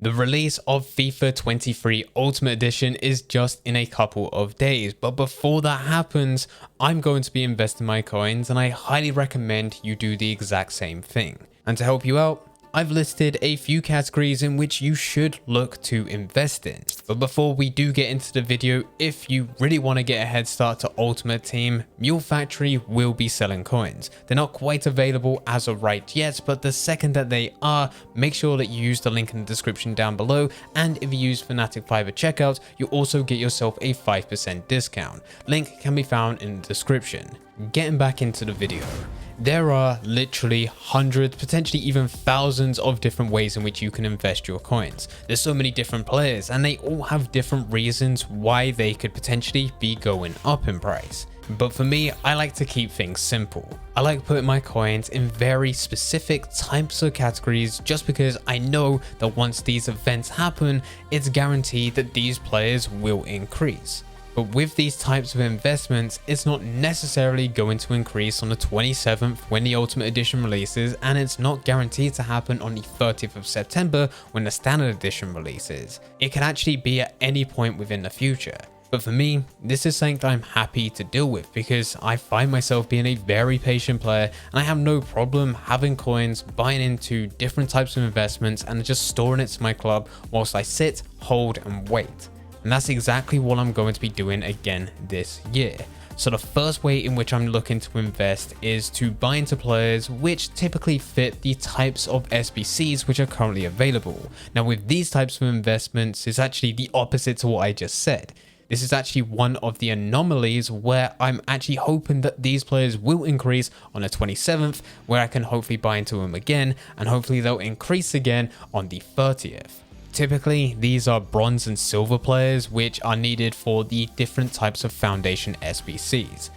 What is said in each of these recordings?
The release of FIFA 23 Ultimate Edition is just in a couple of days, but before that happens, I'm going to be investing my coins and I highly recommend you do the exact same thing. And to help you out, I've listed a few categories in which you should look to invest in. But before we do get into the video, if you really want to get a head start to Ultimate Team, Mule Factory will be selling coins. They're not quite available as of right yet, but the second that they are, make sure that you use the link in the description down below, and if you use Fnatic 5 at checkout, you also get yourself a 5% discount. Link can be found in the description. Getting back into the video. There are literally hundreds, potentially even thousands of different ways in which you can invest your coins. There's so many different players and they all have different reasons why they could potentially be going up in price. But for me, I like to keep things simple. I like putting my coins in very specific types of categories just because I know that once these events happen, it's guaranteed that these players will increase. But with these types of investments, it's not necessarily going to increase on the 27th when the Ultimate Edition releases, and it's not guaranteed to happen on the 30th of September when the Standard Edition releases. It can actually be at any point within the future. But for me, this is something that I'm happy to deal with because I find myself being a very patient player and I have no problem having coins, buying into different types of investments and just storing it to my club whilst I sit, hold and wait. And that's exactly what I'm going to be doing again this year. So the first way in which I'm looking to invest is to buy into players which typically fit the types of SBCs which are currently available. Now with these types of investments, it's actually the opposite to what I just said. This is actually one of the anomalies where I'm actually hoping that these players will increase on the 27th, where I can hopefully buy into them again, and hopefully they'll increase again on the 30th. Typically, these are bronze and silver players which are needed for the different types of foundation SBCs.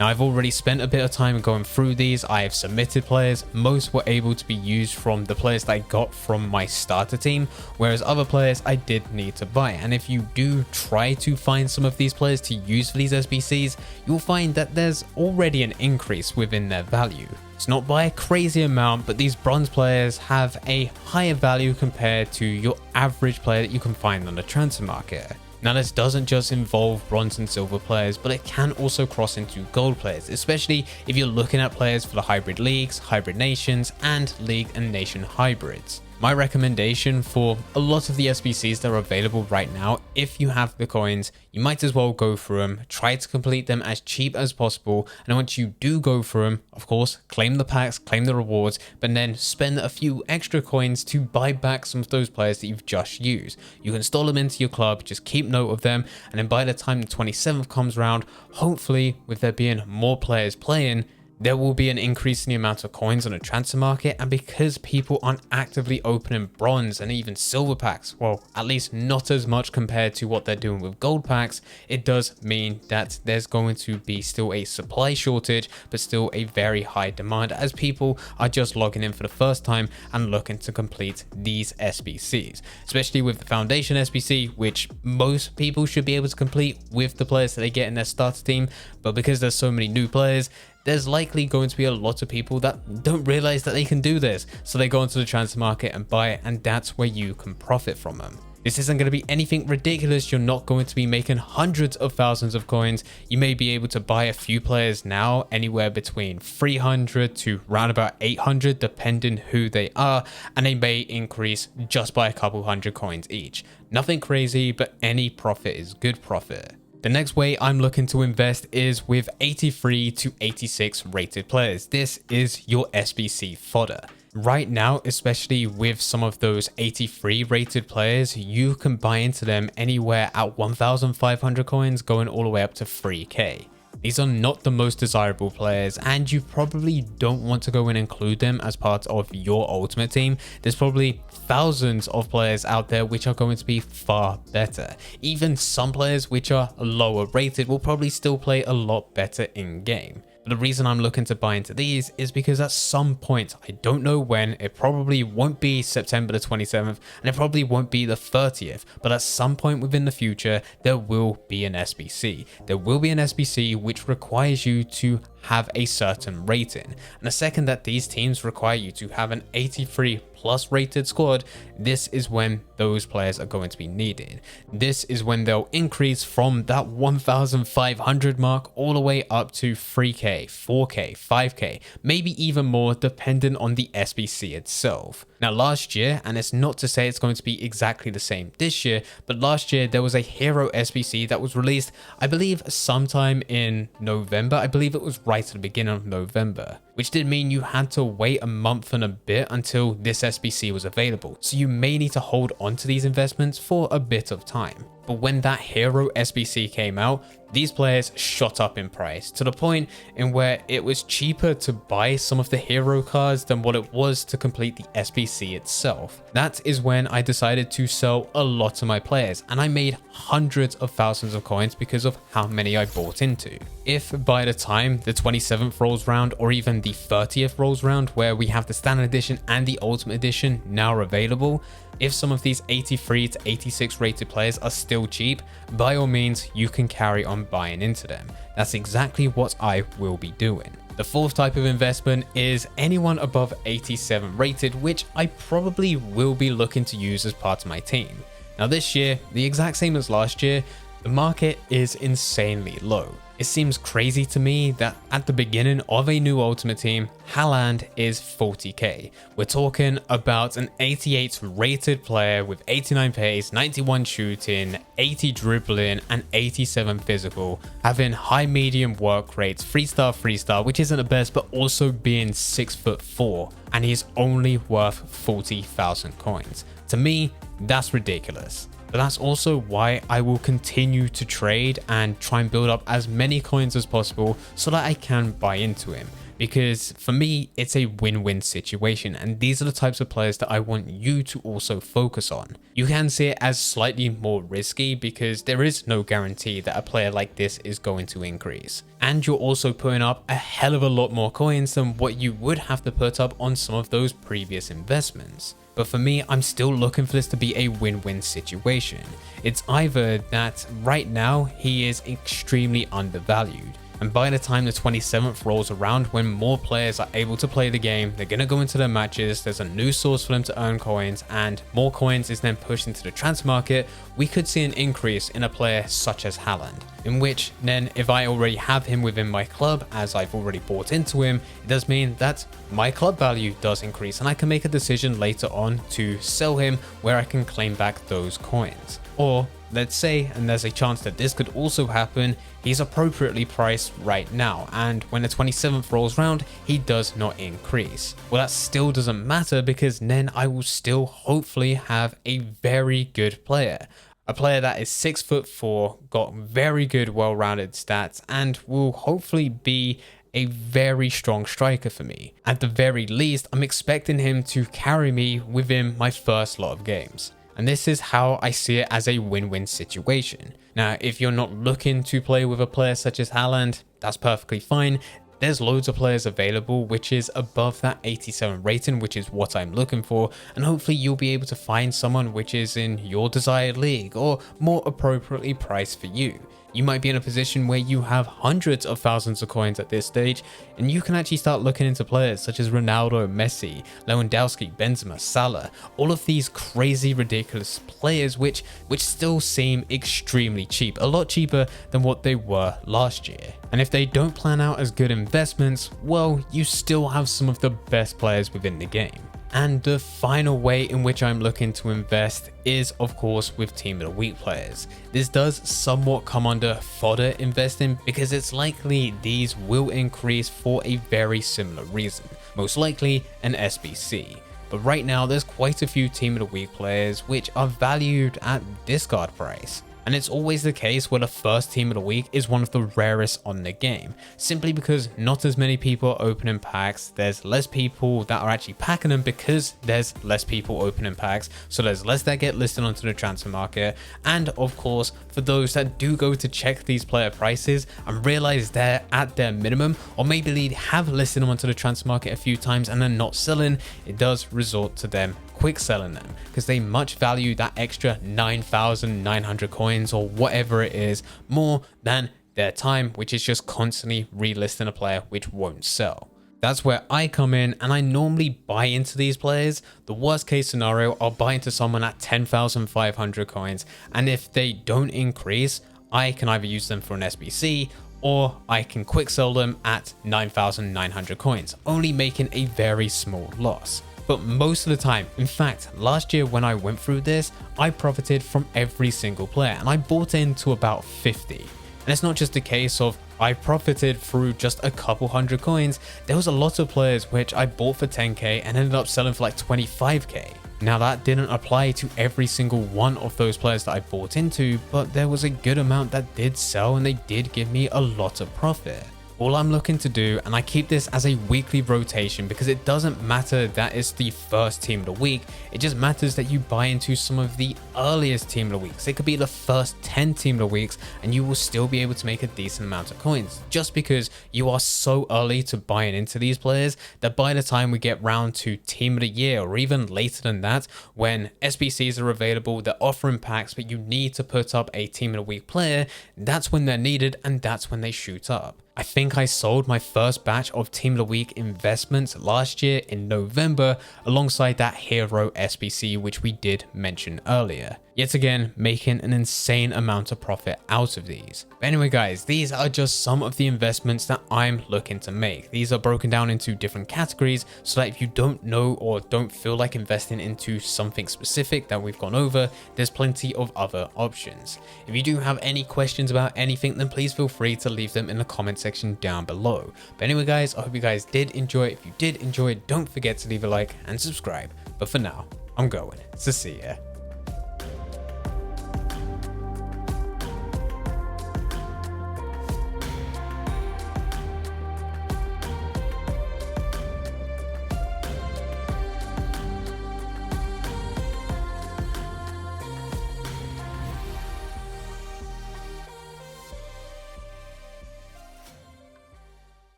Now I've already spent a bit of time going through these. I have submitted players. Most were able to be used from the players that I got from my starter team, whereas other players I did need to buy. And if you do try to find some of these players to use for these SBCs, you'll find that there's already an increase within their value. It's not by a crazy amount, but these bronze players have a higher value compared to your average player that you can find on the transfer market. Now this doesn't just involve bronze and silver players, but it can also cross into gold players, especially if you're looking at players for the hybrid leagues, hybrid nations, and league and nation hybrids. My recommendation for a lot of the SBCs that are available right now, if you have the coins, you might as well go through them, try to complete them as cheap as possible, and once you do go through them, of course, claim the packs, claim the rewards, but then spend a few extra coins to buy back some of those players that you've just used. You can install them into your club, just keep note of them, and then by the time the 27th comes around, hopefully with there being more players playing, there will be an increase in the amount of coins on the transfer market, and because people aren't actively opening bronze and even silver packs, well, at least not as much compared to what they're doing with gold packs, it does mean that there's going to be still a supply shortage, but still a very high demand as people are just logging in for the first time and looking to complete these SBCs, especially with the foundation SBC, which most people should be able to complete with the players that they get in their starter team. But because there's so many new players, there's likely going to be a lot of people that don't realize that they can do this. So they go into the transfer market and buy it, and that's where you can profit from them. This isn't going to be anything ridiculous. You're not going to be making hundreds of thousands of coins. You may be able to buy a few players now, anywhere between 300 to around about 800, depending who they are, and they may increase just by a couple hundred coins each. Nothing crazy, but any profit is good profit. The next way I'm looking to invest is with 83 to 86 rated players. This is your SBC fodder. Right now, especially with some of those 83 rated players, you can buy into them anywhere at 1,500 coins going all the way up to 3k. These are not the most desirable players, and you probably don't want to go and include them as part of your ultimate team. There's probably thousands of players out there which are going to be far better. Even some players which are lower rated will probably still play a lot better in game. But the reason I'm looking to buy into these is because at some point, I don't know when, it probably won't be September the 27th and it probably won't be the 30th, but at some point within the future, there will be an SBC. There will be an SBC which requires you to have a certain rating. And the second that these teams require you to have an 83 plus rated squad, this is when those players are going to be needed. This is when they'll increase from that 1,500 mark all the way up to 3k, 4k, 5k, maybe even more depending on the SBC itself. Now last year, and it's not to say it's going to be exactly the same this year, but last year there was a hero SBC that was released, I believe sometime in November. I believe it was right at the beginning of November, which did mean you had to wait a month and a bit until this SBC was available. So you may need to hold on to these investments for a bit of time. But when that hero SBC came out, these players shot up in price to the point in where it was cheaper to buy some of the hero cards than what it was to complete the SBC itself. That is when I decided to sell a lot of my players, and I made hundreds of thousands of coins because of how many I bought into. If by the time the 27th rolls round, or even the 30th rolls round, where we have the standard edition and the ultimate edition now available, if some of these 83 to 86 rated players are still cheap, by all means you can carry on buying into them. That's exactly what I will be doing. The fourth type of investment is anyone above 87 rated, which I probably will be looking to use as part of my team. Now this year, the exact same as last year, the market is insanely low. It seems crazy to me that at the beginning of a new Ultimate Team, Haaland is 40k. We're talking about an 88 rated player with 89 pace, 91 shooting, 80 dribbling, and 87 physical, having high medium work rates, 3-star, which isn't the best, but also being 6'4", and he's only worth 40,000 coins. To me, that's ridiculous. But that's also why I will continue to trade and try and build up as many coins as possible so that I can buy into him. Because for me, it's a win-win situation, and these are the types of players that I want you to also focus on. You can see it as slightly more risky because there is no guarantee that a player like this is going to increase. And you're also putting up a hell of a lot more coins than what you would have to put up on some of those previous investments. But for me, I'm still looking for this to be a win-win situation. It's either that right now he is extremely undervalued, and by the time the 27th rolls around, when more players are able to play the game, they're going to go into their matches, there's a new source for them to earn coins, and more coins is then pushed into the transfer market, we could see an increase in a player such as Haaland. In which then, if I already have him within my club, as I've already bought into him, it does mean that my club value does increase, and I can make a decision later on to sell him where I can claim back those coins. Or let's say, and there's a chance that this could also happen, he's appropriately priced right now, and when the 27th rolls round, he does not increase. Well, that still doesn't matter, because then I will still hopefully have a very good player. A player that is 6'4", got very good well-rounded stats, and will hopefully be a very strong striker for me. At the very least, I'm expecting him to carry me within my first lot of games. And this is how I see it as a win-win situation. Now, if you're not looking to play with a player such as Haaland, that's perfectly fine. There's loads of players available which is above that 87 rating, which is what I'm looking for, and hopefully you'll be able to find someone which is in your desired league or more appropriately priced for you. You might be in a position where you have hundreds of thousands of coins at this stage, and you can actually start looking into players such as Ronaldo, Messi, Lewandowski, Benzema, Salah, all of these crazy ridiculous players which still seem extremely cheap, a lot cheaper than what they were last year. And if they don't plan out as good investments, well, you still have some of the best players within the game. And the final way in which I'm looking to invest is, of course, with Team of the Week players. This does somewhat come under fodder investing because it's likely these will increase for a very similar reason, most likely an SBC. But right now there's quite a few Team of the Week players which are valued at discard price. And it's always the case where the first Team of the Week is one of the rarest on the game, simply because not as many people are opening packs, there's less people that are actually packing them because there's less people opening packs, so there's less that get listed onto the transfer market, and of course, for those that do go to check these player prices and realize they're at their minimum, or maybe they have listed them onto the transfer market a few times and they're not selling, it does resort to them quick selling them because they much value that extra 9,900 coins or whatever it is more than their time, which is just constantly relisting a player which won't sell. That's where I come in, and I normally buy into these players. The worst case scenario, I'll buy into someone at 10,500 coins, and if they don't increase, I can either use them for an SBC or I can quick sell them at 9,900 coins, only making a very small loss. But most of the time, in fact, last year when I went through this, I profited from every single player and I bought into about 50. And it's not just a case of I profited through just a couple hundred coins. There was a lot of players which I bought for 10k and ended up selling for like 25k. Now that didn't apply to every single one of those players that I bought into, but there was a good amount that did sell and they did give me a lot of profit. All I'm looking to do, and I keep this as a weekly rotation because it doesn't matter that it's the first team of the week, it just matters that you buy into some of the earliest team of the weeks. It could be the first 10 team of the weeks and you will still be able to make a decent amount of coins just because you are so early to buying into these players that by the time we get round to team of the year or even later than that, when SBCs are available, they're offering packs, but you need to put up a team of the week player, that's when they're needed and that's when they shoot up. I think I sold my first batch of Team of the Week investments last year in November alongside that Hero SBC which we did mention earlier. Yet again, making an insane amount of profit out of these. But anyway guys, these are just some of the investments that I'm looking to make. These are broken down into different categories so that if you don't know or don't feel like investing into something specific that we've gone over, there's plenty of other options. If you do have any questions about anything, then please feel free to leave them in the comment section down below. But anyway guys, I hope you guys did enjoy it. If you did enjoy it, don't forget to leave a like and subscribe. But for now, I'm going to see ya.